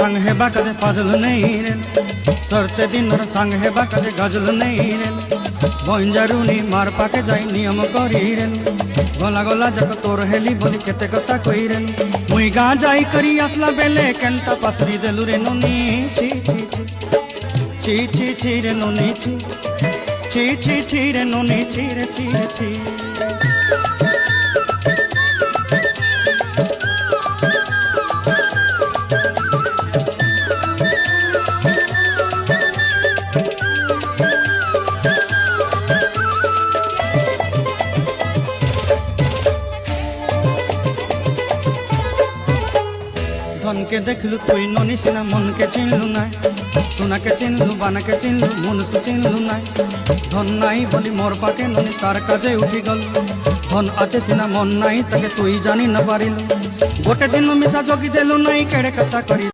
संग हेबा काजे फाजल नहीं रे सरते दिन संग हेबा काजे गजल नहीं रे बंजारुनी मार पाके जाई नियम करी रे गला गला जक तोर हेली बोली केते कथा कई रे मुई गा जाई करी आसला बेले केनता पासरी देलु रे नोनी ची ची ची ची ची रे नोनी ची ची ची ची रे नोनी ची रे ची रे ची धन के देखलु तुई ननी सिना मन के चिन्हलु ना सोना के चिन्हलु बाना के चिन्हलु मनुष्य चिन्हलु ना धन नाई बोली मोर पाके ननी तार काजे उठी गल धन आचे सिना मन नाई ताके तुई जानी न पारिलु गोटे दिन मिसा जोगी देलु नाई केड़े कथा करी।